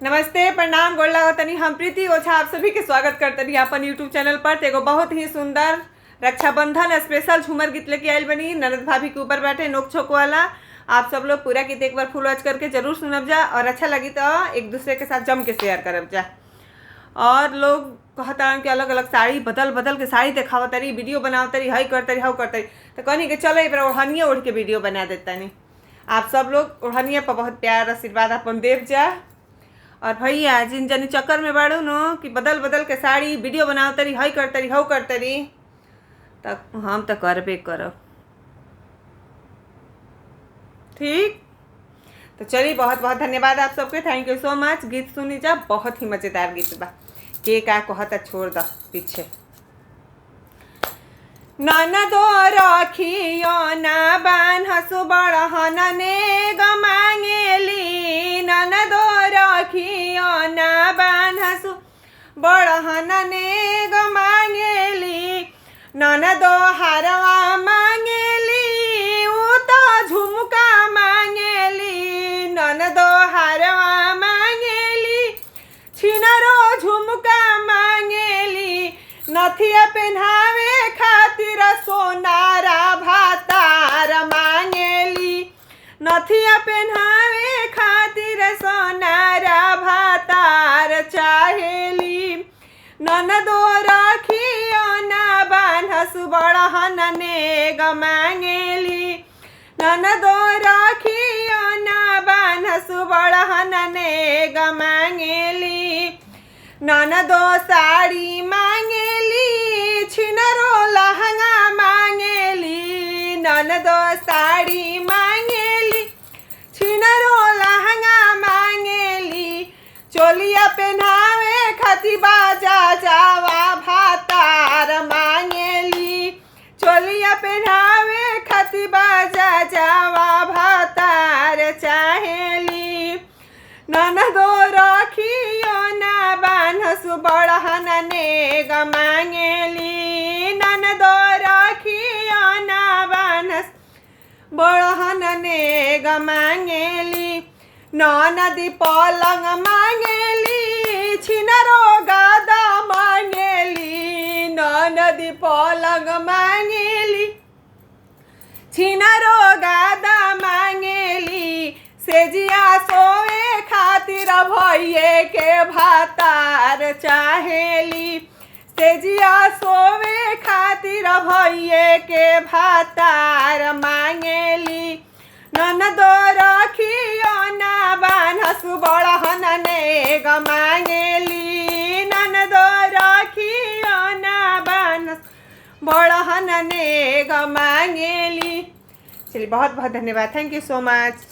नमस्ते, प्रणाम, गोड़ लागतनी। हम प्रीति ओझा आप सभी के स्वागत करतनी अपन यूट्यूब चैनल पर। एगो बहुत ही सुंदर रक्षाबंधन स्पेशल झूमर गीत लेके आयल बनी। ननद भाभी के ऊपर बैठे नोक छोक वाला। आप सब लोग पूरा गीत एक बार फुल वॉच करके जरूर सुनब जा, और अच्छा लगी तो एक दूसरे के साथ जम के शेयर करब जा। और लोग कहता कि अलग अलग साड़ी बदल बदल के साड़ी दिखावत तरी, वीडियो बनावत तरी, हई करतरी हव करतरी, तो कहनी कि चलो एक बार ओढ़निया ओढ़ के वीडियो बना देता नहीं। आप सब लोग ओढ़निया पर बहुत प्यार आशीर्वाद अपन देव जा। और भैया जिन जनी चक्कर में बाड़ू नो कि बदल बदल के साड़ी वीडियो बनाव तरी, हई करतरी हव करतरी, तब हम तो करबे करब। ठीक, तो चलिए बहुत बहुत धन्यवाद आप सबके, थैंक यू सो मच। गीत सुनी जा, बहुत ही मज़ेदार गीत बा। के का कहता छोड़ द पीछे। ननदो रखियो ना बान्हसु बड़हन नेग मांगेली। ननदो रखियो ना बान्हसु बड़हन नेग मांगेली। ननदो हारवा मांगेली, उ तो झुमका मांगेली। ननदो हारवा मांगेली, छिनरो झुमका मांगेली। नथिया पहनावे खातिर सोनारा भातार मांगेली। नथिया पहनावे खातिर सोनारा भातार चाहेली। ननदो रखियो ना बान्हसु बड़हन नेग मांगेली। ननदो रखियो ना बान्हसु बड़हन नेग मांगेली। ननदो साड़ी मांगेली, छिनरो लहंगा मांगेली। ननदो साड़ी मांगेली, छिनरो लहंगा मांगेली। चोलिया पहनावे खातिर बाजा जावा भातार मांगेली। चोलिया पहनावे खातिर बाजा जावा भातार चाहेली। ननदो रखियो ना बान्हसु बड़हन नेग मांगेली। ननदो रखियो ना बान्हसु बड़हन नेग मांगेली। ननदी पलंग मांगेली, छिनरो गादा मांगेली। ननदी पलंग मांगेली, छिनरो गादा मांगेली। सेजिया सोए खातिर भइये के भातार चाहेली। सेजिया सोए खातिर भइये के भातार मांगेली। ननदो रखियो ना बान्हसु बड़हन नेग मांगेली। ननदो रखियो ना बान्हसु बड़हन नेग मांगेली। चलिए बहुत बहुत धन्यवाद, थैंक यू सो मच।